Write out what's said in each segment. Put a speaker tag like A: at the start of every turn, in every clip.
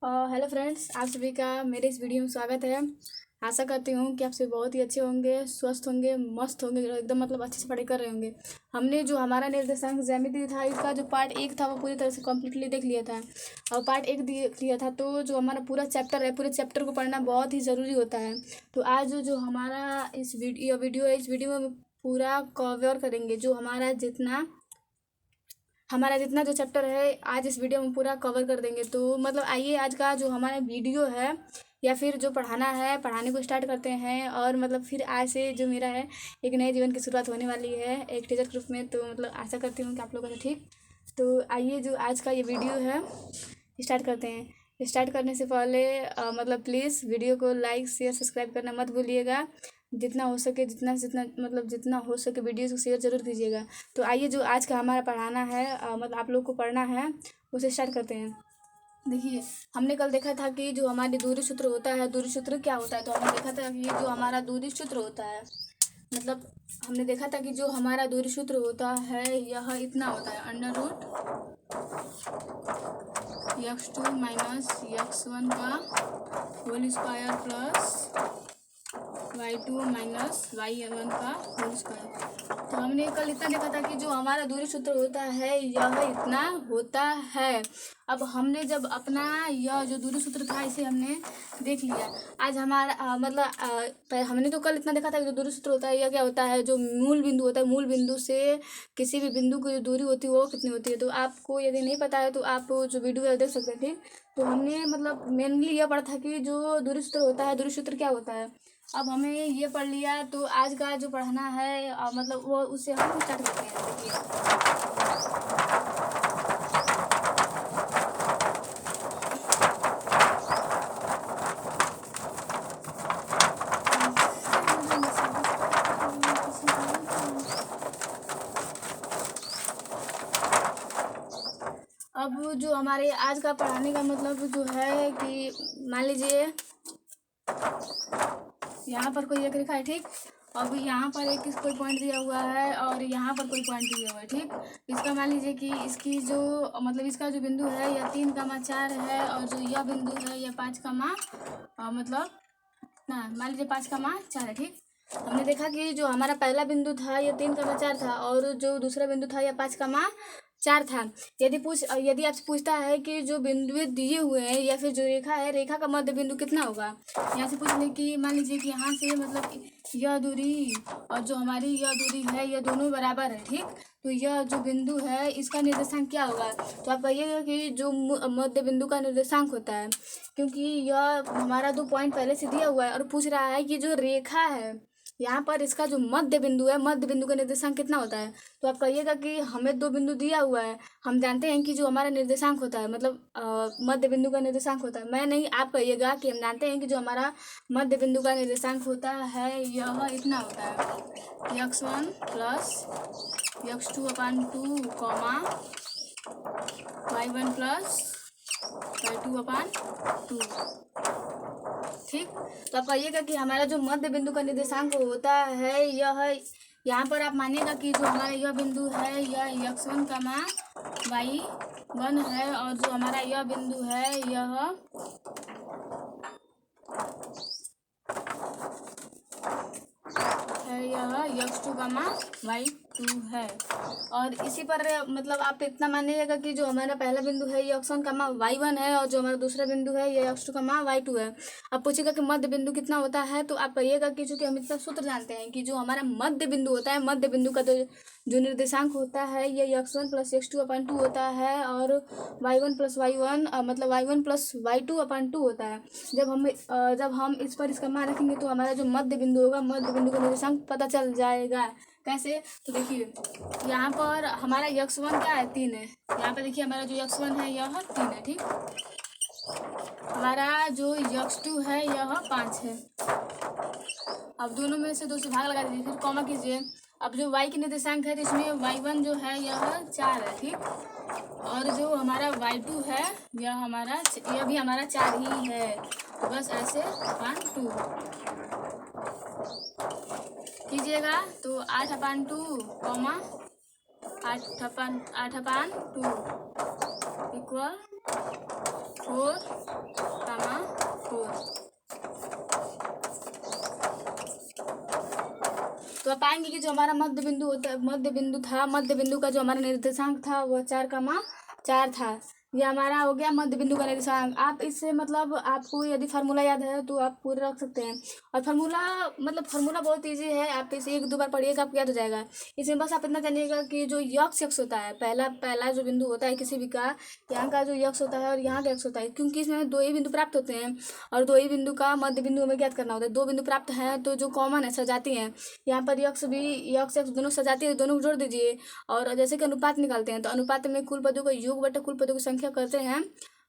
A: Hello friends, आप सभी का मेरे इस वीडियो में स्वागत है। आशा करती हूँ कि आप सभी बहुत ही अच्छे होंगे, स्वस्थ होंगे, मस्त होंगे, एकदम मतलब अच्छे से पढ़ाई कर रहे होंगे। हमने जो हमारा निर्देशांक ज्यामिति था, इसका जो पार्ट 1 था वो पूरी तरह से कम्प्लीटली देख लिया था। और पार्ट 1 देख लिया था तो जो हमारा पूरा चैप्टर है, पूरे चैप्टर को पढ़ना बहुत ही ज़रूरी होता है। तो आज जो हमारा इस वीडियो है, इस वीडियो में पूरा कवर करेंगे। जो हमारा जितना जो चैप्टर है आज इस वीडियो में पूरा कवर कर देंगे। तो मतलब आइए आज का जो हमारा वीडियो है या फिर जो पढ़ाना है, पढ़ाने को स्टार्ट करते हैं। और मतलब फिर आज से जो मेरा है एक नए जीवन की शुरुआत होने वाली है एक टीचर ग्रुप में। तो मतलब आशा करती हूँ कि आप लोगों से ठीक। तो आइए जो आज का ये वीडियो है स्टार्ट करते हैं। स्टार्ट करने से पहले मतलब प्लीज़ वीडियो को लाइक शेयर सब्सक्राइब करना मत भूलिएगा। जितना हो सके जितना हो सके वीडियो को शेयर ज़रूर कीजिएगा। तो आइए जो आज का हमारा पढ़ाना है मतलब आप लोग को पढ़ना है उसे स्टार्ट करते हैं। देखिए, हमने कल देखा था कि जो हमारी दूरी सूत्र होता है, दूरी सूत्र क्या होता है। तो हमने देखा था कि जो हमारा दूरी सूत्र होता है, मतलब हमने देखा था कि जो हमारा दूरी सूत्र होता है यह इतना होता है, under root x2 minus x1 का whole square plus y2 minus y1 का होल स्क्वायर। तो हमने कल इतना देखा था कि जो हमारा दूरी सूत्र होता है यह इतना होता है। अब हमने जब अपना यह जो दूरी सूत्र था इसे हमने देख लिया। आज हमारा हमने तो कल इतना देखा था कि जो दूरी सूत्र होता है यह क्या होता है, जो मूल बिंदु होता है, मूल बिंदु से किसी भी बिंदु की जो दूरी होती है वो कितनी होती है। तो आपको यदि नहीं पता है तो आप जो वीडियो है देख सकते हैं, ठीक। तो हमने मतलब मेनली यह पढ़ा था कि जो दूरी सूत्र होता है, दूरी सूत्र क्या होता है। अब हमें ये पढ़ लिया तो आज का जो पढ़ना है मतलब वो उससे हम स्टार्ट करते हैं। देखिए, अब जो हमारे आज का पढ़ाने का मतलब जो है कि मान लीजिए यहाँ पर कोई एक रेखा है, ठीक। अब यहाँ पर एक कोई पॉइंट दिया हुआ है और यहाँ पर कोई पॉइंट दिया हुआ है, ठीक। इसका मान लीजिए कि इसकी जो मतलब इसका जो बिंदु है यह 3,4 है और जो यह बिंदु है यह 5, मतलब ना मान लीजिए 5,4 है, ठीक। हमने देखा कि जो हमारा पहला बिंदु था यह 3,4 था और जो दूसरा बिंदु था यह 5,4 था। यदि आपसे पूछता है कि जो बिंदु दिए हुए हैं या फिर जो रेखा है, रेखा का मध्य बिंदु कितना होगा। यहाँ से पूछ ले कि मान लीजिए कि यहाँ से मतलब यह दूरी और जो हमारी यह दूरी है यह दोनों बराबर है, ठीक। तो यह जो बिंदु है इसका निर्देशांक क्या होगा। तो आप कहिएगा कि जो मध्य बिंदु का निर्देशांक होता है, क्योंकि यह हमारा 2 पॉइंट पहले से दिया हुआ है और पूछ रहा है कि जो रेखा है यहाँ पर इसका जो मध्य बिंदु है, मध्य बिंदु का निर्देशांक कितना होता है। तो आप कहिएगा कि हमें 2 बिंदु दिया हुआ है, हम जानते हैं कि जो हमारा निर्देशांक होता है मतलब मध्य बिंदु का निर्देशांक होता है। मैं नहीं, आप कहिएगा कि हम जानते हैं कि जो हमारा मध्य बिंदु का निर्देशांक होता है यह इतना होता है, x1 plus x2/2 y1 plus y2/2, ठीक। तो आप कहिएगा कि हमारा जो मध्य बिंदु का निर्देशांक होता है यह यहाँ पर आप मानिएगा कि जो हमारा यह बिंदु है यह x1, y1 है और जो हमारा यह बिंदु है यह x2, y2 है। और इसी पर मतलब आप इतना मानिएगा कि जो हमारा पहला बिंदु है यह x1, y1 है और जो हमारा दूसरा बिंदु है यह x2, y2 है। अब पूछेगा कि मध्य बिंदु कितना होता है। तो आप कहिएगा कि चूंकि हम इतना सूत्र जानते हैं कि जो हमारा मध्य बिंदु होता है, मध्य बिंदु का जो निर्देशांक होता है यह x1 प्लस x2/2 होता है और y1 प्लस y1 मतलब y1 प्लस y2/2 होता है। जब हम इस पर इसका मान रखेंगे तो हमारा जो मध्य बिंदु होगा, मध्य बिंदु का निर्देशांक पता चल जाएगा। कैसे, तो देखिए यहाँ पर हमारा x1 क्या है, 3 है। यहाँ पर देखिए हमारा जो x1 है यह 3 है, ठीक। हमारा जो x2 है यह 5 है। अब दोनों में से 2 से भाग लगा दीजिए, फिर कॉमा कीजिए। अब जो y की निर्देशांक है तो इसमें y1 जो है यह 4 है, ठीक। और जो हमारा y2 है यह भी हमारा 4 ही है। तो बस ऐसे 2 कीजिएगा। तो 8/2 8/2 इक्वल 4 तो पाएंगे कि जो हमारा मध्य बिंदु होता मध्य बिंदु था, मध्य बिंदु का जो हमारा निर्देशांक था वह 4,4 था। ये हमारा हो गया मध्य बिंदु का निर्देशांक। आप इससे मतलब आपको यदि फार्मूला याद है तो आप पूरा रख सकते हैं। और फार्मूला बहुत इजी है, आप इसे 1-2 बार पढ़िएगा आपको याद हो जाएगा। इसमें बस आप इतना जानिएगा कि जो यक्स होता है, पहला जो बिंदु होता है किसी भी का, यहाँ का जो यक्स होता है और यहाँ का यक्स होता है, क्योंकि इसमें 2 ही बिंदु प्राप्त होते हैं और 2 ही बिंदु का मध्य बिंदु हमें ज्ञात करना होता है। 2 बिंदु प्राप्त हैं तो जो कॉमन है सजाती हैं, यहाँ पर यक्स दोनों सजाती है, दोनों को जोड़ दीजिए। और जैसे कि अनुपात निकालते हैं तो अनुपात में कुल पदों का योग बटे कुल पदों की संख्या करते हैं,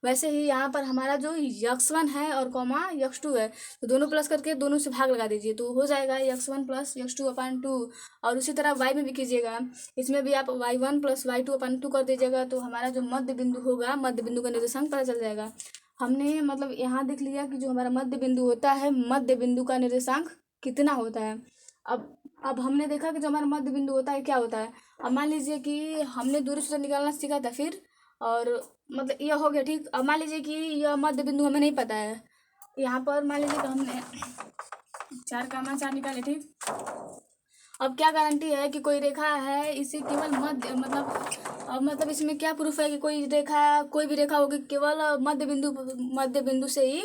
A: वैसे ही यहाँ पर हमारा जो x1 है और कॉमा x2 है तो दोनों प्लस करके दोनों से भाग लगा दीजिए तो हो जाएगा x1 प्लस x2/2। और उसी तरह y में भी कीजिएगा, इसमें भी आप y1 प्लस y2/2 कर दीजिएगा तो हमारा जो मध्य बिंदु होगा, मध्य बिंदु का निर्देशांक पता चल जाएगा। हमने मतलब यहाँ देख लिया कि जो हमारा मध्य बिंदु होता है, मध्य बिंदु का निर्देशांक कितना होता है। अब हमने देखा कि जो हमारा मध्य बिंदु होता है क्या होता है। अब मान लीजिए कि हमने दूरी सूत्र निकालना सीखा था फिर, और मतलब यह हो गया ठीक। अब मान लीजिए कि यह मध्य बिंदु हमें नहीं पता है, यहाँ पर मान लीजिए कि हमने 4,4 निकाले ठीक। अब क्या गारंटी है कि कोई रेखा है इसे केवल मतलब इसमें क्या प्रूफ है कि कोई भी रेखा होगी केवल मध्य बिंदु से ही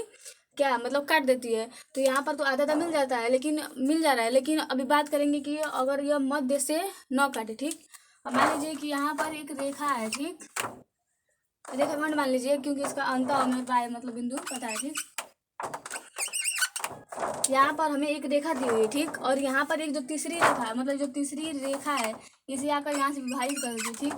A: क्या मतलब काट देती है। तो यहाँ पर तो आधा मिल जाता है, मिल जा रहा है, लेकिन अभी बात करेंगे कि अगर यह मध्य से न काटे ठीक। अब मान लीजिए कि यहाँ पर एक रेखा है ठीक, रेखाखंड मान लीजिए, क्योंकि इसका अंत हमें मतलब बिंदु पता है ठीक। यहाँ पर हमें एक रेखा दी हुई है ठीक, और यहाँ पर एक जो तीसरी रेखा है, मतलब जो तीसरी रेखा है इसे आकर यहाँ से विभाजित कर दीजिए ठीक।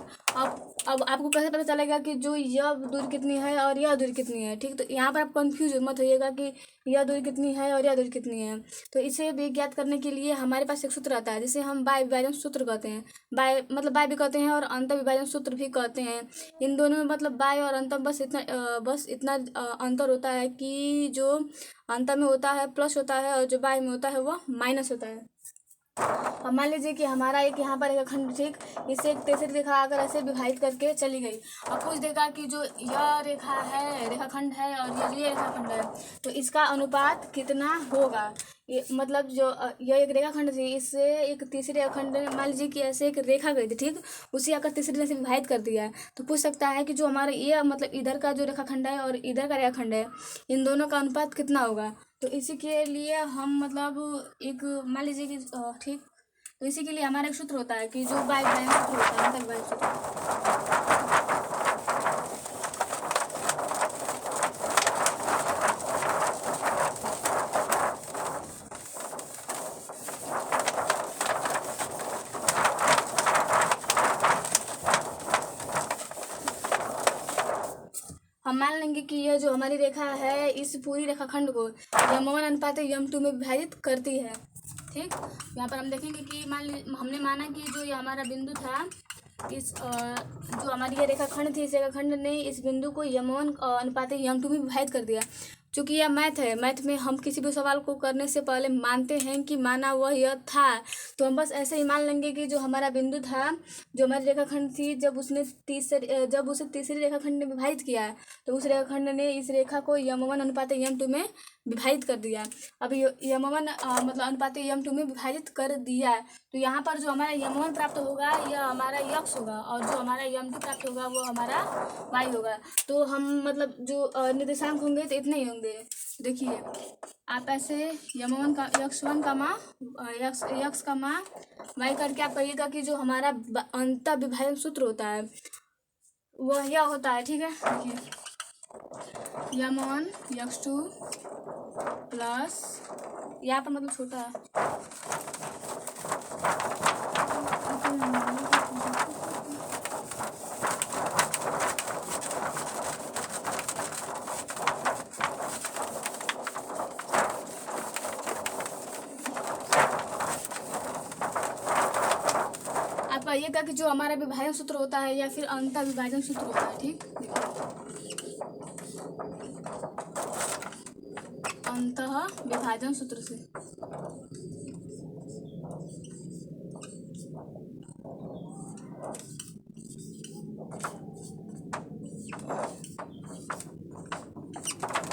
A: अब आपको कैसे पता चलेगा कि जो यह दूरी कितनी है और यह दूरी कितनी है ठीक। तो यहाँ पर आप कंफ्यूज मत होइएगा कि यह दूरी कितनी है और यह दूरी कितनी है। तो इसे भी ज्ञात करने के लिए हमारे पास एक सूत्र आता है जिसे हम बाय विभाजन सूत्र कहते हैं। बाय भी कहते हैं और अंतर विभाजन सूत्र भी कहते हैं। इन दोनों में मतलब बाय और अंतर बस इतना अंतर होता है कि जो अंतर में होता है प्लस होता है और जो बाय में होता है वह माइनस होता है। अब मान लीजिए कि हमारा एक यहाँ पर रेखाखंड ठीक, इसे एक तीसरी रेखा आकर ऐसे विभाजित करके चली गई। अब पूछ देगा कि जो यह रेखाखंड है और ये रेखाखंड है तो इसका अनुपात कितना होगा। ये मतलब जो यह एक रेखाखंड थी, इससे एक तीसरे रेखाखंड मान लीजिए कि ऐसे एक रेखा गई थी ठीक, उसे आकर तीसरी रेखा से विभाजित कर दिया है। तो पूछ सकता है कि जो हमारा ये मतलब इधर का जो रेखाखंड है और इधर का रेखाखंड है, इन दोनों का अनुपात कितना होगा। तो इसी के लिए हम मतलब एक मान लीजिए कि ठीक, तो इसी के लिए हमारा एक सूत्र होता है कि जो बाय विभाजन सूत्र होता है, अंतर विभाजन सूत्र। हम मान लेंगे कि यह जो हमारी रेखा है इस पूरी रेखाखंड को m1 अनुपात m2 में विभाजित करती है ठीक। यहाँ पर हम देखेंगे कि हमने माना कि जो ये हमारा बिंदु था, इस जो हमारी ये रेखाखंड थी, इस रेखाखंड ने इस बिंदु को m1 अनुपात m2 में विभाजित कर दिया। चूँकि यह मैथ है, मैथ में हम किसी भी सवाल को करने से पहले मानते हैं कि माना वह यह था, तो हम बस ऐसे ही मान लेंगे कि जो हमारा बिंदु था, जो हमारी रेखाखंड थी, जब उसे तीसरी रेखाखंड ने विभाजित किया तो उस रेखाखंड ने इस रेखा को m1 अनुपात m2 में विभाजित कर दिया। अब m1 मतलब अनुपात m2 में विभाजित कर दिया, तो यहाँ पर जो हमारा m1 प्राप्त होगा यह हमारा x होगा और जो हमारा m2 प्राप्त होगा वो हमारा y होगा। तो हम मतलब जो निर्देशांक होंगे तो इतने ही होंगे। देखिए आप ऐसे m1 का x1 का मान x का मान y करके आप कहिएगा कि जो हमारा अंतर विभाजन सूत्र होता है वह यह होता है ठीक है। देखिए m1 x2 प्लस यहाँ पर मतलब छोटा है आप कहिएगा कि जो हमारा विभाजन सूत्र होता है या फिर अंतर विभाजन सूत्र होता है ठीक। अंतः विभाजन सूत्र से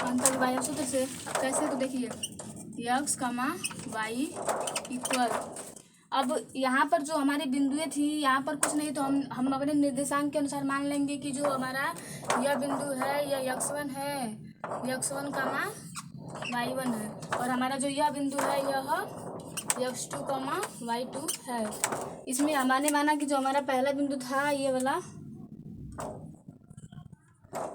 A: अंतर विभाजन सूत्र से अब कैसे, तो देखिए x, y इक्वल अब यहाँ पर जो हमारी बिंदुएं थी, यहाँ पर कुछ नहीं, तो हम अपने निर्देशांक के अनुसार मान लेंगे कि जो हमारा यह बिंदु है यह x1 है, x1 कामा y1 है, और हमारा जो यह बिंदु है यह x2 कामा y2 है। इसमें हमारे माना कि जो हमारा पहला बिंदु था ये वाला,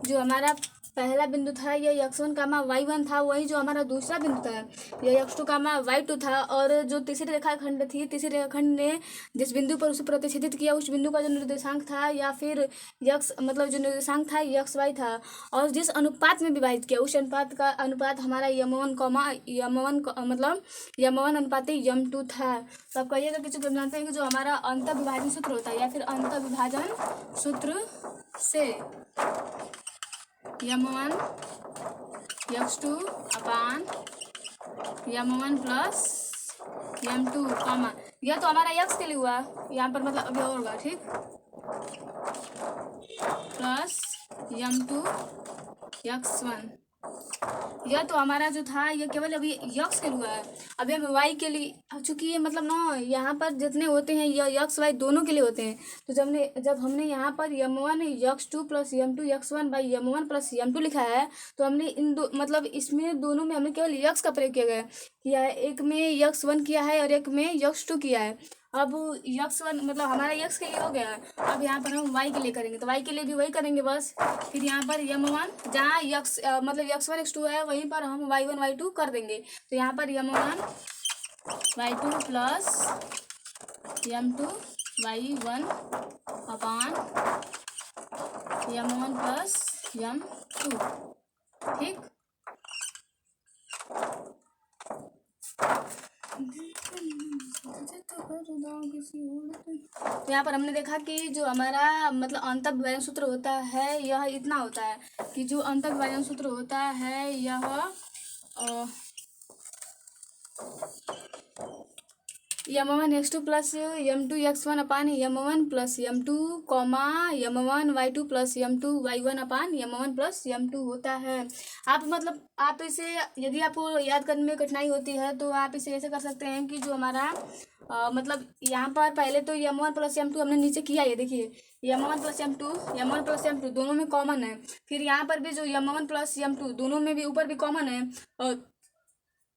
A: जो हमारा पहला बिंदु था यह x1 कामा y1 था, वही जो हमारा दूसरा बिंदु था यह x2 कामा y2 था, और जो तीसरी रेखाखंड थी, तीसरी रेखाखंड ने जिस बिंदु पर उसे प्रतिच्छेदित किया उस बिंदु का जो निर्देशांक था या फिर x मतलब जो निर्देशांक था x y था, और जिस अनुपात में विभाजित किया उस अनुपात का अनुपात हमारा मतलब m1 अनुपाती m2 था। तो आप कहिएगा कि जो जानते हैं कि जो हमारा अंतर विभाजन सूत्र होता है या फिर अंतर विभाजन सूत्र से m1 x2 अपान m1 प्लस m2 कॉमा, यह तो हमारा x के लिए हुआ, यहाँ पर मतलब अभी और होगा, ठीक, प्लस m2 x1, यह तो हमारा जो था यह केवल अभी यक्स के लिए हुआ है। अभी हम वाई के लिए, चूंकि ये मतलब ना यहाँ पर जितने होते हैं यह यक्स वाई दोनों के लिए होते हैं, तो जब हमने यहाँ पर m1 x2 plus m2 x1 by m1 plus m2 लिखा है, तो हमने इन दो मतलब इसमें दोनों में हमने केवल यक्स का प्रयोग किया है, एक में x1 किया है और एक में x2 किया है। अब x1 मतलब हमारा x के लिए हो गया, अब यहाँ पर हम y के लिए करेंगे, तो y के लिए भी वही करेंगे बस। फिर यहाँ पर m1 जहाँ मतलब x1 x2 है वहीं पर हम y1 y2 कर देंगे, तो यहाँ पर m1 y2 plus m2 y1 अपान m1 प्लस m2, ठीक। तो यहाँ पर हमने देखा कि जो हमारा मतलब अंतर विभाजन सूत्र होता है यह इतना होता है कि जो अंतर विभाजन सूत्र होता है यह m1 x2 plus m2 x1 अपान m1 plus m2 comma m1 y2 plus m2 y1 अपान m1 प्लस m2 होता है। आप इसे यदि आपको याद करने में कठिनाई होती है तो आप इसे ऐसे कर सकते हैं कि जो हमारा मतलब यहाँ पर पहले तो m1 प्लस m2 हमने नीचे किया है, देखिए m1 प्लस m2 दोनों में कॉमन है, फिर यहाँ पर भी जो m1 प्लस m2 दोनों में भी ऊपर भी कॉमन है, और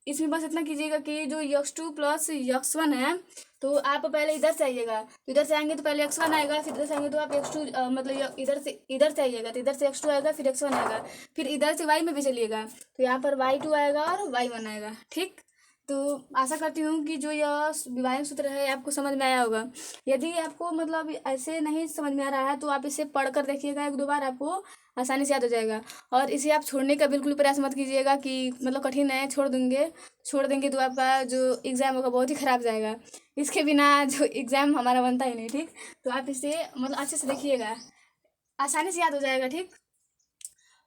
A: इसमें बस इतना कीजिएगा कि जो x2 प्लस x1 है तो आप पहले इधर से आइएगा, तो इधर से आएंगे तो पहले x1 आएगा, फिर इधर से आएंगे तो आप x2 मतलब इधर से आइएगा तो इधर से x2 आएगा, फिर x1 आएगा, फिर इधर से y में भी चलिएगा तो यहाँ पर y2 आएगा और y1 आएगा, ठीक। तो आशा करती हूँ कि जो यह विभाजन सूत्र है आपको समझ में आया होगा। यदि आपको मतलब ऐसे नहीं समझ में आ रहा है तो आप इसे पढ़ कर देखिएगा एक दो बार, आपको आसानी से याद हो जाएगा। और इसे आप छोड़ने का बिल्कुल प्रयास मत कीजिएगा कि मतलब कठिन है छोड़ देंगे तो आपका जो एग्ज़ाम होगा बहुत ही ख़राब जाएगा। इसके बिना जो एग्ज़ाम हमारा बनता ही नहीं, ठीक। तो आप इसे मतलब अच्छे से देखिएगा, आसानी से याद हो जाएगा, ठीक।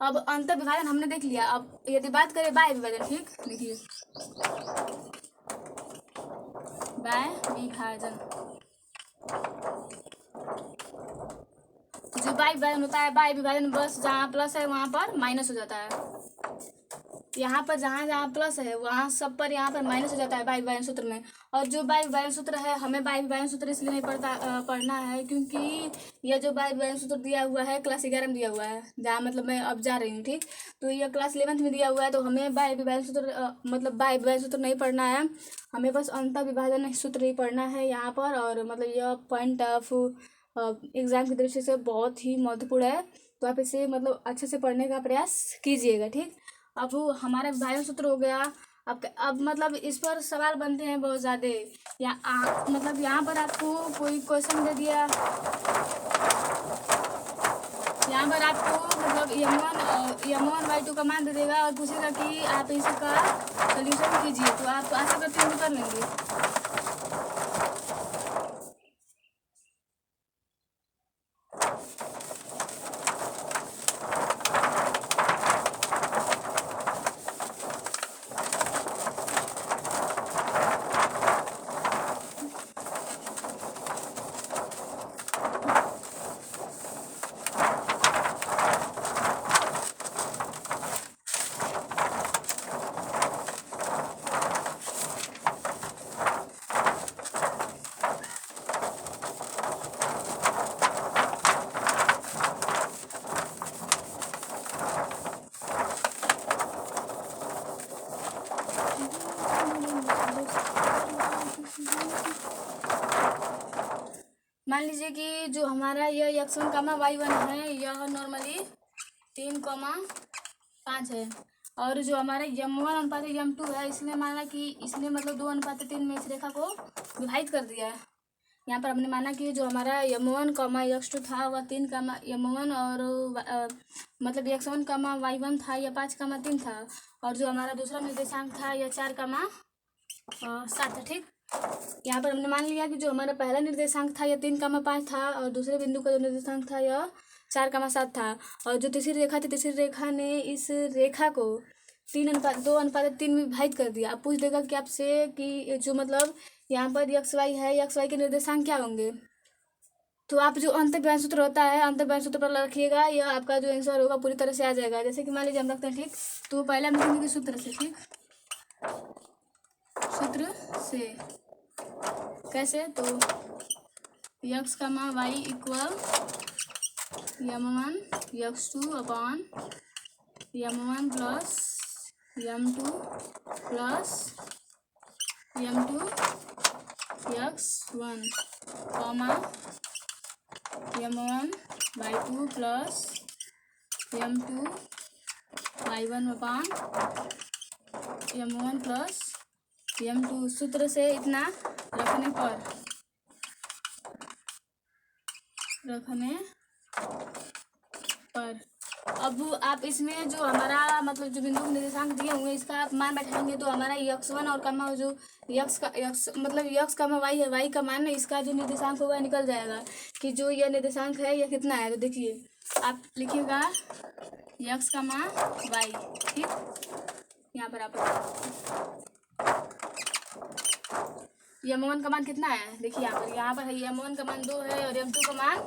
A: अब अंतर विभाजन हमने देख लिया, अब यदि बात करें बाह्य विभाजन, ठीक, देखिए बाह्य विभाजन, जो बाह्य विभाजन होता है, बाह्य विभाजन बस जहाँ प्लस है वहाँ पर माइनस हो जाता है, यहाँ पर जहाँ प्लस है वहाँ सब पर यहाँ पर माइनस हो जाता है बाह्य विभाजन सूत्र में। और जो बाह्य विभाजन सूत्र है, हमें बाह्य विभाजन सूत्र इसलिए नहीं पढ़ना है क्योंकि यह जो बाह्य विभाजन सूत्र दिया हुआ है क्लास 11 में दिया हुआ है, जहाँ मतलब मैं अब जा रही हूँ, ठीक। तो यह क्लास 11th में दिया हुआ है, तो हमें बाह्य विभाजन सूत्र मतलब बाह्य विभाजन सूत्र नहीं पढ़ना है, हमें बस अंतर विभाजन सूत्र ही पढ़ना है यहाँ पर। और मतलब यह पॉइंट ऑफ एग्ज़ाम की दृष्टि से बहुत ही महत्वपूर्ण है, तो आप इसे मतलब अच्छे से पढ़ने का प्रयास कीजिएगा, ठीक। अब हमारा विभाजन सूत्र हो गया। अब मतलब इस पर सवाल बनते हैं बहुत ज़्यादा, या मतलब यहाँ पर आपको कोई क्वेश्चन दे दिया, यहाँ पर आपको मतलब m1 y2 का मान दे देगा और पूछेगा कि आप इसका सोल्यूशन कीजिए, तो आप आशा करते हैं कर लेंगे। मान लीजिए कि जो हमारा यह x1, y1 है, यह नॉर्मली 3,5 है, और जो हमारा m1 अनुपात m2 है, इसने माना कि इसने मतलब 2:3 में इस रेखा को विभाजित कर दिया है। यहाँ पर हमने माना कि जो हमारा m1, x2 था वह 3, और मतलब x1, y1 था यह 5, 3 था, और जो हमारा दूसरा निर्देशांक था यह 4, 7 है। ठीक, यहाँ पर हमने मान लिया कि जो हमारा पहला निर्देशांक था यह 3, 5 था, और दूसरे बिंदु का जो निर्देशांक था यह 4, 7 था, और जो तीसरी रेखा थी, तीसरी रेखा ने इस रेखा को 2:3 में विभाजित कर दिया। अब पूछ देगा कि आपसे कि जो मतलब यहाँ पर XY है, XY के निर्देशांक क्या होंगे, तो आप जो अंतर्व्यय सूत्र होता है, अंतर्व्यय सूत्र पर रखिएगा, यह आपका जो आंसर होगा पूरी तरह से आ जाएगा। जैसे कि मान लीजिए हम रखते हैं, ठीक, तो पहले हम लिखेंगे सूत्र से। ठीक, सूत्र से कैसे, तो x, y equal m1 x2 upon m1 plus m2 plus m2 x1 comma m1 y2 plus m2 y1 upon m1 plus m2। सूत्र से इतना रखने पर अब आप इसमें जो हमारा मतलब जो बिंदु के निर्देशांक दिए हुए इसका आप मान बैठाएंगे, तो हमारा x1 और कमा जो x मतलब x, y है, y का मान इसका जो निर्देशांक होगा निकल जाएगा कि जो यह निर्देशांक है यह कितना है। तो देखिए आप लिखिएगा x, y। ठीक, यहाँ पर आप m1 का मान कितना है, देखिए यहाँ पर है m1 का मान 2 है और m2 का मान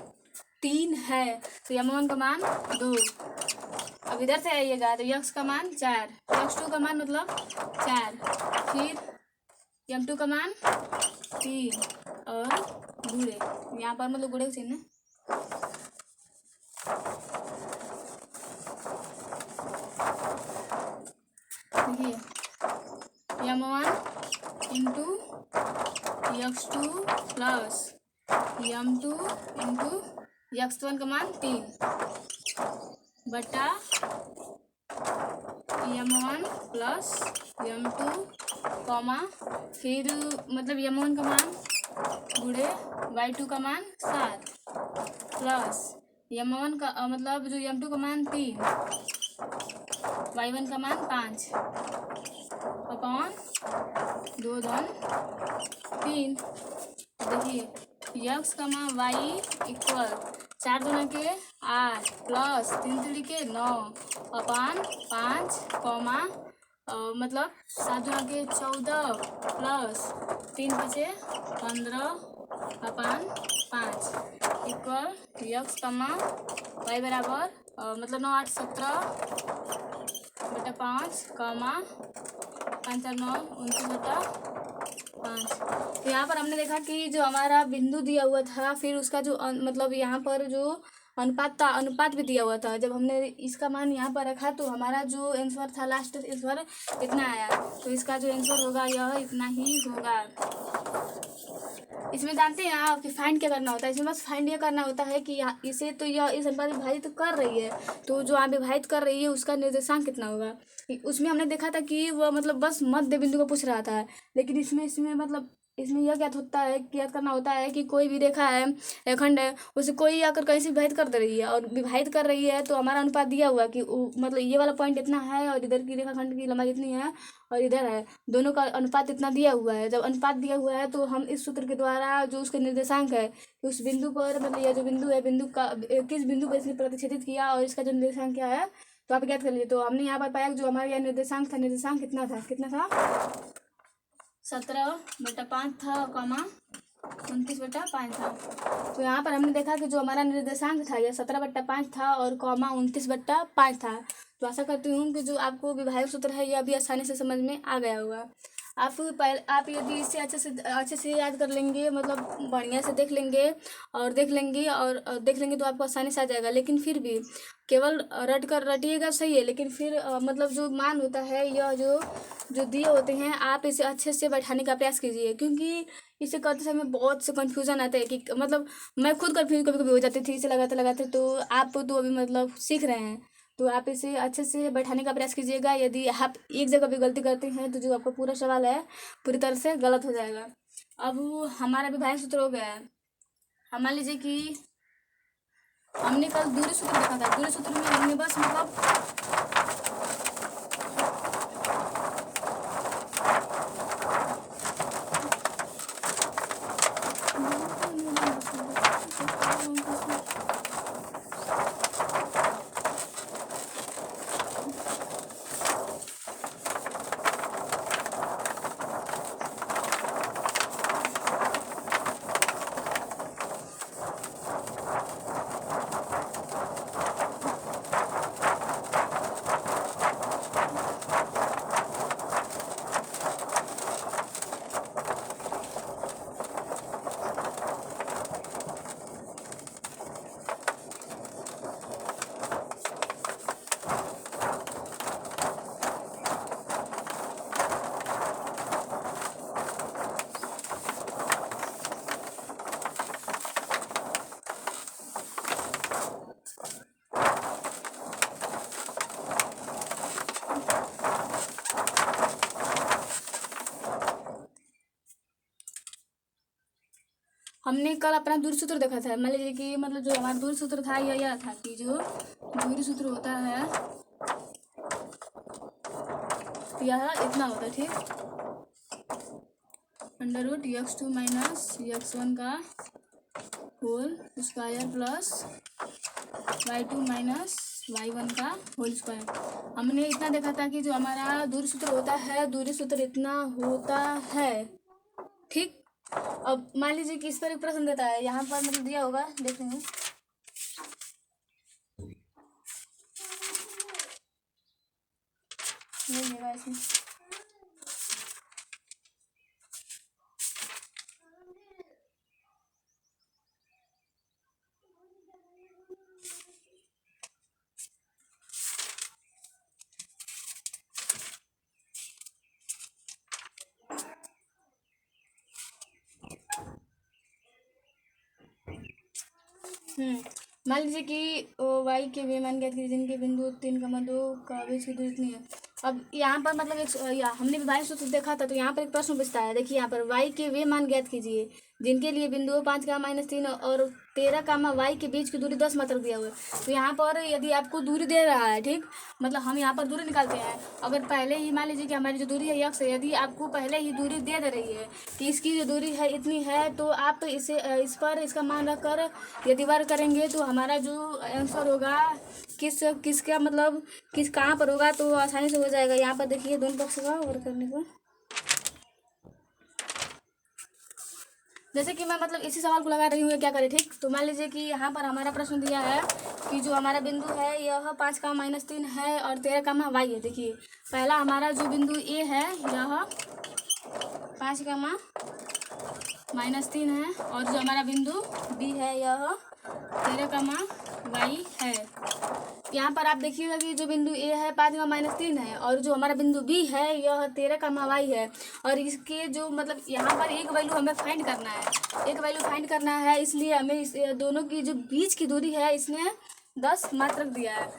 A: 3 है, तो m1 का मान 2। अब इधर से आइएगा तो x का मान 4, x2 का मान मतलब 4, फिर m2 का मान 3 और गुणे, यहाँ पर मतलब गुणे का चिन्ह। देखिए m1 into x2 plus m2 into x1 का मान 3 बटा m1 प्लस m2 कॉमा फिर मतलब m1 का मान गुणे y2 का मान 7 प्लस m1 का मतलब जो m2 का मान 3 y1 का मान 5 अपॉन 2 धन 3। देखिए x, y इक्वल 4 दूना के 8 प्लस 3 3 के 9 अपॉन 5 कॉमा मतलब 7 दूना के 14 plus 3 5 15 upon 5 equal x, y बराबर मतलब 9 8 17 बटा 5 कॉमा 5 4 9 29 बटा 5। तो यहाँ पर हमने देखा कि जो हमारा बिंदु दिया हुआ था, फिर उसका जो मतलब यहाँ पर जो अनुपात था, अनुपात भी दिया हुआ था। जब हमने इसका मान यहाँ पर रखा तो हमारा जो आंसर था लास्ट आंसर इतना आया, तो इसका जो आंसर होगा यह इतना ही होगा। इसमें जानते हैं आप कि फाइंड क्या करना होता है, इसमें बस फाइंड ये करना होता है कि इसे तो यह इस अनुपात विभाजित तो कर रही है, तो जो आप विभाजित कर रही है उसका निर्देशांक कितना होगा। उसमें हमने देखा था कि वह मतलब बस मध्य बिंदु को पूछ रहा था, लेकिन इसमें मतलब इसमें यह क्या होता है, क्या करना होता है कि कोई भी रेखा है, खंड है, उसे कोई आकर कहीं से विभाजित कर दे रही है, और विभाजित कर रही है तो हमारा अनुपात दिया हुआ कि मतलब ये वाला पॉइंट इतना है और इधर की रेखा खंड की लंबाई इतनी है और इधर है, दोनों का अनुपात इतना दिया हुआ है। जब अनुपात दिया हुआ है तो हम इस सूत्र के द्वारा जो उसके निर्देशांक है कि उस बिंदु पर मतलब यह जो बिंदु है, बिंदु का किस बिंदु पर इसने प्रतिच्छेदित किया और इसका जो निर्देशांक क्या है तो आप ज्ञात कर लीजिए। तो हमने यहाँ पर पाया जो हमारा यह निर्देशांक था, निर्देशांक कितना था 17/5 था कॉमा 29/5 था। तो यहाँ पर हमने देखा कि जो हमारा निर्देशांक था यह 17/5 था और कॉमा 29/5 था। तो आशा करती हूँ कि जो आपको विभाजक सूत्र है यह भी आसानी से समझ में आ गया होगा। आप यदि इसे अच्छे से याद कर लेंगे, मतलब बढ़िया से देख लेंगे और देख लेंगे तो आपको आसानी से आ जाएगा। लेकिन फिर भी केवल रटिएगा सही है, लेकिन फिर मतलब जो मान होता है, यह जो दिए होते हैं, आप इसे अच्छे से बैठाने का प्रयास कीजिए, क्योंकि इसे करते समय बहुत से कन्फ्यूज़न आता है कि मतलब मैं खुद कन्फ्यूज कभी कभी हो जाती थी इसे लगाते लगाते। तो आप तो अभी मतलब सीख रहे हैं, तो आप इसे अच्छे से बैठाने का प्रयास कीजिएगा। यदि आप एक जगह भी गलती करते हैं तो जो आपका पूरा सवाल है पूरी तरह से गलत हो जाएगा। अब हमारा विभाजन सूत्र हो गया है। हम मान लीजिए कि हमने कल दूरी सूत्र देखा था। दूरी सूत्र में हमने बस मतलब हमने कल अपना दूरी सूत्र देखा था। मान लीजिए कि मतलब जो हमारा दूरी सूत्र था यह था कि जो दूरी सूत्र होता है यह इतना होता है, ठीक। √x2 माइनस x1 का whole square plus y2 minus y1 का होल स्क्वायर। हमने इतना देखा था कि जो हमारा दूरी सूत्र होता है, दूरी सूत्र इतना होता है, ठीक। अब मान लीजिए कि इस पर एक प्रश्न देता है, यहाँ पर मतलब दिया होगा, देख लेंगे। नहीं देगा इसमें। मान लीजिए कि वाई के वे मान ज्ञात कीजिए जिनके बिंदु 3,2 का बीच की दूरी इतनी है। अब यहाँ पर मतलब हमने विभाजन सूत्र देखा था, तो यहाँ पर एक प्रश्न पूछता है। देखिए यहाँ पर वाई के वे मान ज्ञात कीजिए जिनके लिए बिंदु 5,-3 और 13, वाई के बीच की दूरी 10 मात्रक दिया हुआ है। तो यहाँ पर यदि आपको दूरी दे रहा है, ठीक, मतलब हम यहाँ पर दूरी निकालते हैं। अगर पहले ही मान लीजिए कि हमारी जो दूरी है यक्स है, यदि आपको पहले ही दूरी दे रही है कि इसकी जो दूरी है इतनी है, तो आप इसे इस पर इसका मान रख कर यदि वर्ग करेंगे तो हमारा जो आंसर होगा किसका मतलब किस कहाँ पर होगा, तो आसानी से हो जाएगा। यहाँ पर देखिए दोनों पक्ष का वर्ग करने को, जैसे कि मैं मतलब इसी सवाल को लगा रही हूँ, क्या करें, ठीक। तो मान लीजिए कि यहाँ पर हमारा प्रश्न दिया है कि जो हमारा बिंदु है यह 5,-3 है और 13, y है। देखिए पहला हमारा जो बिंदु ए है यह 5,-3 है, और जो हमारा बिंदु बी है यह 13, y है। यहाँ पर आप देखिएगा कि जो बिंदु ए है 5,-3 है, और जो हमारा बिंदु बी है यह 13, y है। और इसके जो मतलब यहाँ पर एक वैल्यू हमें फाइंड करना है, इसलिए हमें इस दोनों की जो बीच की दूरी है इसने 10 मात्रक दिया है।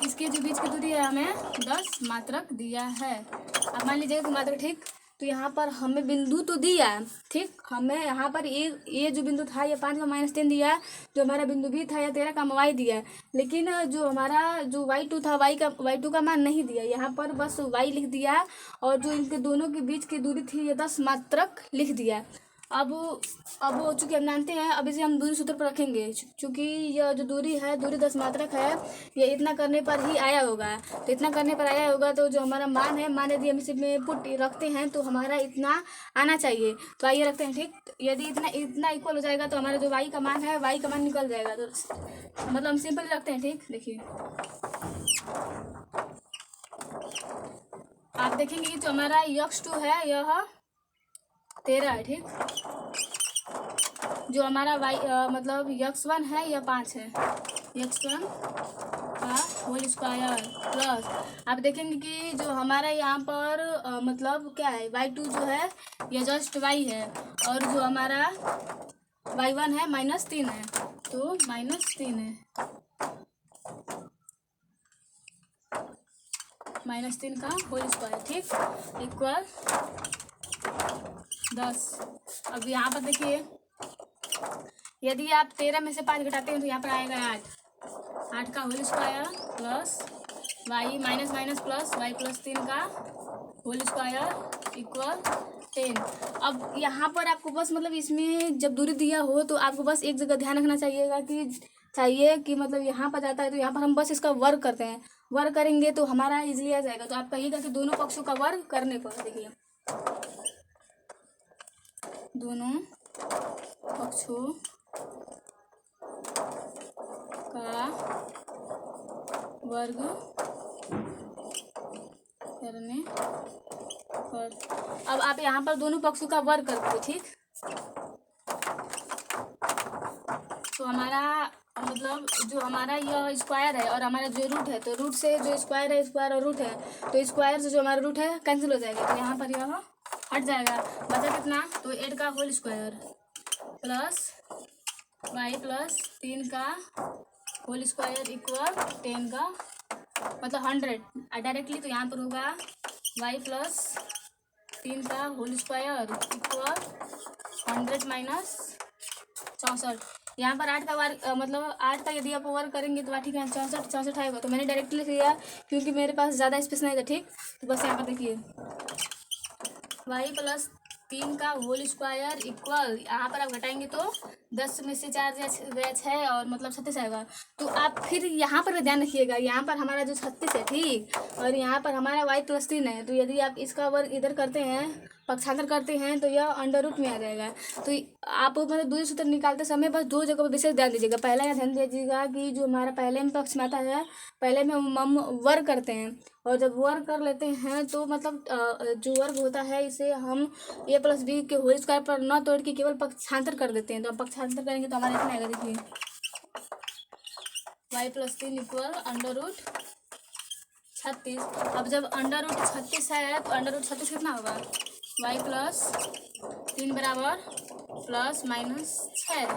A: इसके जो बीच की दूरी है हमें 10 मात्रक दिया है। अब मान लीजिएगा कि मात्रक, ठीक। तो यहाँ पर हमें बिंदु तो दिया, ठीक। हमें यहाँ पर ये जो बिंदु था ये 5,-3 दिया, जो हमारा बिंदु बी था यह 13, y दिया। लेकिन जो हमारा जो y2 था, y2 का मान नहीं दिया, यहाँ पर बस y लिख दिया, और जो इनके दोनों के बीच की दूरी थी ये 10 मात्रक लिख दिया। अब चूँकि हम जानते हैं, अब इसे हम दूरी सूत्र पर रखेंगे। चूँकि यह जो दूरी है, दूरी 10 मात्रक है, ये इतना करने पर ही आया होगा। तो इतना करने पर आया होगा, तो जो हमारा मान है, मान यदि हम इसमें पुट रखते हैं तो हमारा इतना आना चाहिए। तो आइए रखते हैं, ठीक। यदि इतना इक्वल हो जाएगा तो हमारा जो y का मान है, y का मान निकल जाएगा। तो मतलब हम सिंपल रखते हैं, ठीक। देखिए आप देखेंगे कि जो हमारा x2 है यह 13 है, ठीक। जो हमारा मतलब x1 है यह 5 है, x1 का होल स्क्वायर प्लस आप देखेंगे कि जो हमारा यहाँ पर मतलब क्या है y2 जो है यह जस्ट y है, और जो हमारा y1 है -3 है, तो -3 है, -3 का होल स्क्वायर, ठीक, इक्वल 10। अब यहाँ पर देखिए यदि आप 13 में से 5 घटाते हैं तो यहाँ पर आएगा 8 का whole square plus y minus minus plus y plus 3 का होल स्क्वायर इक्वल 10। अब यहाँ पर आपको बस मतलब इसमें जब दूरी दिया हो तो आपको बस एक जगह ध्यान रखना चाहिए कि मतलब यहाँ पर जाता है तो यहाँ पर हम बस इसका वर्ग करते हैं, वर्ग करेंगे तो हमारा इजीली आ जाएगा। तो आप कहिएगा कि दोनों पक्षों का वर्ग करने पर, देखिए दोनों पक्षों का वर्ग करने पर, अब आप यहाँ पर दोनों पक्षों का वर्ग करते हैं, ठीक। तो हमारा मतलब जो हमारा यह स्क्वायर है और हमारा जो रूट है, तो रूट से जो स्क्वायर है, स्क्वायर और रूट है, तो स्क्वायर से जो हमारा रूट है कैंसिल हो जाएगा, तो यहाँ पर यह हट जाएगा, बचा कितना, तो 8 का whole square plus y plus 3 का होल स्क्वायर इक्वल 10 का मतलब 100 डायरेक्टली, तो यहाँ पर होगा वाई प्लस 3 का होल स्क्वायर इक्वल 100 माइनस 64। यहाँ पर 8 का वर्ग मतलब 8 का यदि आप वर्ग करेंगे तो ठीक है 64 आएगा, तो मैंने डायरेक्टली लिख लिया क्योंकि मेरे पास ज़्यादा स्पेस नहीं था, ठीक। तो बस यहाँ पर देखिए वाई प्लस 3 का होल स्क्वायर इक्वल, यहाँ पर आप घटाएंगे तो 10 में से 4 गया 6 और मतलब 36 आएगा। तो आप फिर यहाँ पर ध्यान रखिएगा, यहाँ पर हमारा जो 36 है, ठीक, और यहाँ पर हमारा y प्लस 3 है, तो यदि आप इसका वर्ग इधर करते हैं, पक्षांतर करते हैं, तो यह अंडर रूट में आ जाएगा। तो आप मतलब दूसरे सूत्र निकालते समय बस दो जगह पर विशेष ध्यान दीजिएगा। पहला यह ध्यान दीजिएगा कि जो हमारा पहले में पक्ष में आता है, पहले में हम वर्ग करते हैं, और जब वर्ग कर लेते हैं तो मतलब जो वर्ग होता है इसे हम a प्लस बी के होल स्क्वायर पर न तोड़ के केवल पक्षांतर कर देते हैं। तो हम पक्षांतर करेंगे तो हमारा इतना आएगा, देखिए y plus 3 equal under root 36। अब जब अंडर रूट 36 है तो अंडर रूट 36 कितना होगा, वाई प्लस 3 बराबर प्लस माइनस 6।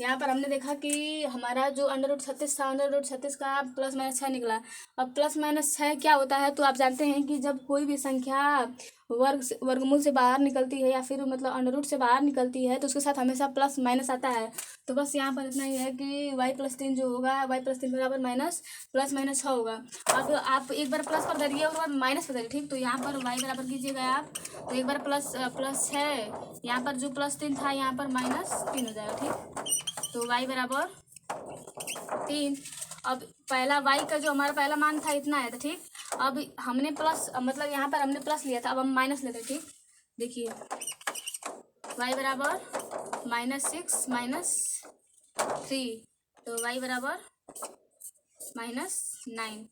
A: यहाँ पर हमने देखा कि हमारा जो अंडर रूट 36 था, अंडर रूट 36 का प्लस माइनस 6 निकला। अब प्लस माइनस 6 क्या होता है, तो आप जानते हैं कि जब कोई भी संख्या वर्गमूल से बाहर निकलती है या फिर मतलब अंडर रूट से बाहर निकलती है तो उसके साथ हमेशा प्लस माइनस आता है। तो बस यहाँ पर इतना ही है कि वाई प्लस 3 जो होगा, वाई प्लस 3 बराबर माइनस प्लस माइनस 6 होगा। अब आप एक बार प्लस पर धरिए और बाद माइनस पर धरिए, ठीक। तो यहाँ पर वाई बराबर कीजिएगा आप, तो एक बार प्लस 6, यहाँ पर जो प्लस 3 था यहाँ पर -3 हो जाएगा, ठीक। तो y बराबर 3। अब पहला y का जो हमारा पहला मान था इतना आया था, ठीक। अब हमने प्लस मतलब यहाँ पर हमने प्लस लिया था, अब हम माइनस लेते हैं, ठीक। देखिए y बराबर -6 -3, तो y बराबर -9।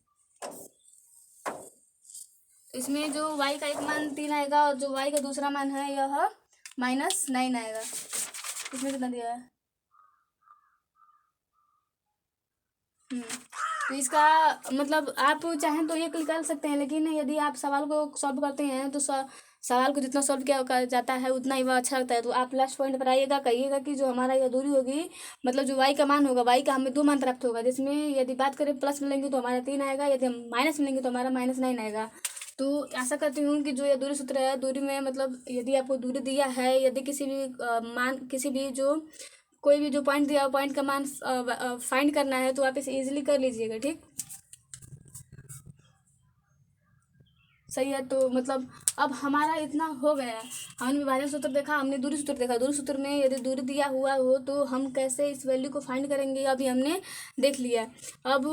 A: इसमें जो y का एक मान 3 आएगा और जो y का दूसरा मान है यह -9 आएगा। इसमें कितना दिया है, तो इसका मतलब आप चाहें तो ये निकाल सकते हैं, लेकिन यदि आप सवाल को सॉल्व करते हैं तो सवाल को जितना सॉल्व किया जाता है उतना ही वह अच्छा लगता है। तो आप लास्ट पॉइंट पर आइएगा, कहिएगा कि जो हमारा यह दूरी होगी मतलब जो y का मान होगा, y का हमें 2 मान प्राप्त होगा, जिसमें यदि बात करें प्लस में लेंगे तो हमारा 3 आएगा, यदि हम माइनस में लेंगे तो हमारा -9 आएगा। तो आशा करती हूँ कि जो ये दूरी सूत्र है, दूरी में मतलब यदि आपको दूरी दिया है, यदि किसी भी जो कोई भी जो पॉइंट दिया पॉइंट का मान फाइंड करना है तो आप इसे इजीली कर लीजिएगा, ठीक। सही है, तो मतलब अब हमारा इतना हो गया। हमने विभाजन सूत्र देखा, हमने दूरी सूत्र देखा। दूरी सूत्र में यदि दूरी दिया हुआ हो तो हम कैसे इस वैल्यू को फाइंड करेंगे अभी हमने देख लिया। अब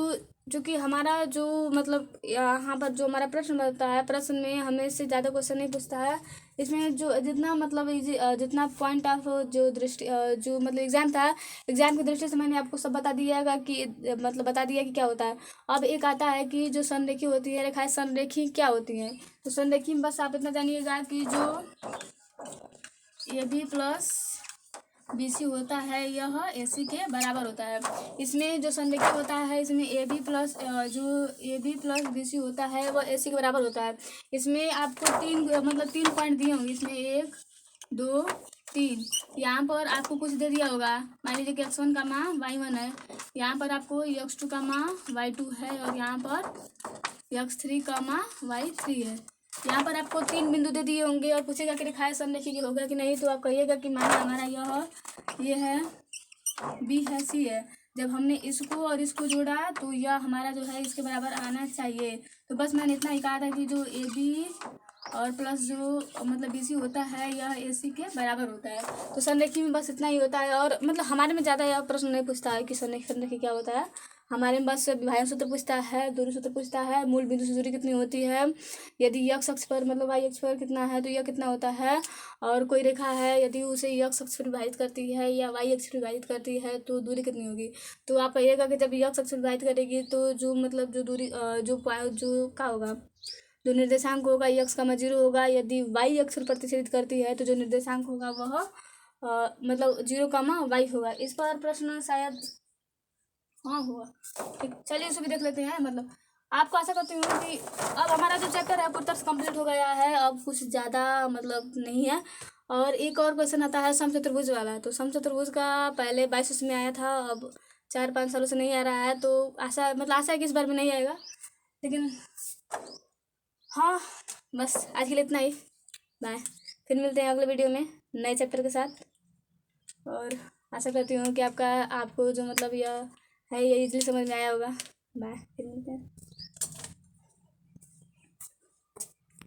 A: जो कि हमारा जो मतलब यहाँ पर जो हमारा प्रश्न बनता है, प्रश्न में हमें इससे ज़्यादा क्वेश्चन नहीं पूछता है। इसमें जो जितना मतलब जितना पॉइंट ऑफ जो दृष्टि जो मतलब एग्ज़ाम था, एग्ज़ाम की दृष्टि से मैंने आपको सब बता दिया है कि मतलब बता दिया कि क्या होता है। अब एक आता है कि जो संरेखी होती है रेखाएं, संरेखी क्या होती हैं। तो संरेखी में बस आप इतना जानिएगा कि जो AB प्लस BC होता है यह AC के बराबर होता है। इसमें जो संरेखी होता है, इसमें AB प्लस जो AB प्लस BC होता है वह AC के बराबर होता है। इसमें आपको तीन पॉइंट दिए होंगे, इसमें 1 2 3। यहाँ पर आपको कुछ दे दिया होगा, मान लीजिए कि x1 का मान y1 है, यहाँ पर आपको x2 का मान y2 है और यहाँ पर x3 का मान y3 है। यहाँ पर आपको 3 बिंदु दे दिए होंगे और पूछेगा कि रेखाएं संरेखी होगा कि नहीं, तो आप कहिएगा कि माना हमारा ये है, B है, C है। जब हमने इसको और इसको जोड़ा तो यह हमारा जो है इसके बराबर आना चाहिए। तो बस मैंने इतना ही कहा था कि जो AB और प्लस जो मतलब BC होता है यह AC के बराबर होता है। तो संरेखी में बस इतना ही होता है, और मतलब हमारे में ज़्यादा यह प्रश्न नहीं पूछता है कि संरेखी क्या होता है। हमारे में बस विभाजन सूत्र पूछता है, दूरी सूत्र पूछता है, मूल बिंदु से दूरी कितनी होती है, यदि x अक्ष पर मतलब y अक्ष पर कितना है तो यह कितना होता है, और कोई रेखा है यदि उसे x अक्ष पर विभाजित करती है या y अक्ष पर विभाजित करती है तो दूरी कितनी होगी। तो आप कहिएगा कि जब x अक्ष पर विभाजित करेगी तो जो मतलब जो दूरी जो क्या होगा, जो निर्देशांक होगा x का मान 0 होगा। यदि y अक्ष पर प्रतिच्छेदित करती है तो जो निर्देशांक होगा वह मतलब 0 का मान y होगा। इस पर प्रश्न शायद हाँ हुआ। ठीक, चलिए इसे भी देख लेते हैं। मतलब आपको आशा करती हूँ कि अब हमारा जो चैप्टर है पूरी तरह से कंप्लीट हो गया है, अब कुछ ज़्यादा मतलब नहीं है। और एक और क्वेश्चन आता है समचतुर्भुज वाला। तो समचतुर्भुज का पहले 22 में आया था, अब 4-5 सालों से नहीं आ रहा है। तो आशा है कि इस बार में नहीं आएगा, लेकिन हाँ बस आज के लिए इतना ही। बाय, फिर मिलते हैं अगले वीडियो में नए चैप्टर के साथ। और आशा करती हूँ कि आपको जो मतलब यह है ये इजीली समझ में आया होगा। बाय, फिर मिलते हैं।